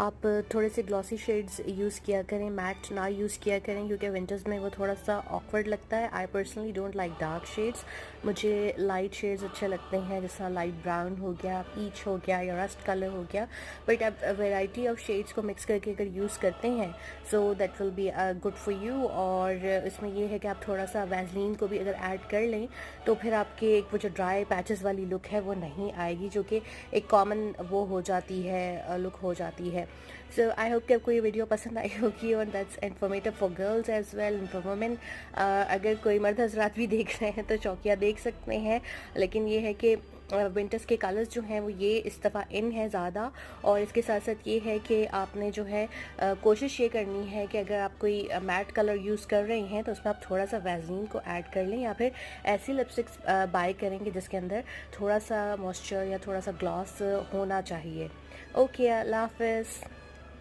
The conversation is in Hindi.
आप थोड़े से ग्लॉसी शेड्स यूज़ किया करें, मैट ना यूज़ किया करें, क्योंकि विंटर्स में वो थोड़ा सा ऑकवर्ड लगता है। I personally don't like dark shades, मुझे लाइट शेड्स अच्छे लगते हैं, जैसा लाइट ब्राउन हो गया, पीच हो गया या रस्ट कलर हो गया। बट आप वैरायटी ऑफ शेड्स को मिक्स करके अगर यूज़ करते हैं so that will be good for you. और इसमें यह है कि आप थोड़ा सा वैसलीन को भी अगर ऐड कर लें तो फिर आपके एक वो जो ड्राई पैचेस वाली लुक है वो नहीं आएगी, जो कि एक कॉमन वो हो जाती है, लुक हो जाती है। सो आई होप कि आपको ये वीडियो पसंद आई होगी और that's informative for girls as well and for women. अगर कोई मर्द हजरात भी देख रहे हैं तो चौकिया देख सकते हैं, लेकिन ये है कि विंटर्स के कलर्स जो हैं वो ये इस दफ़ा इन है ज़्यादा। और इसके साथ साथ ये है कि आपने जो है कोशिश ये करनी है कि अगर आप कोई मैट कलर यूज़ कर रहे हैं तो उसमें आप थोड़ा सा वैसलीन को ऐड कर लें, या फिर ऐसी लिपस्टिक्स बाय करेंगे जिसके अंदर थोड़ा सा मॉइस्चर या थोड़ा सा ग्लॉस होना चाहिए। ओके, अल्लाह हाफ़िज़।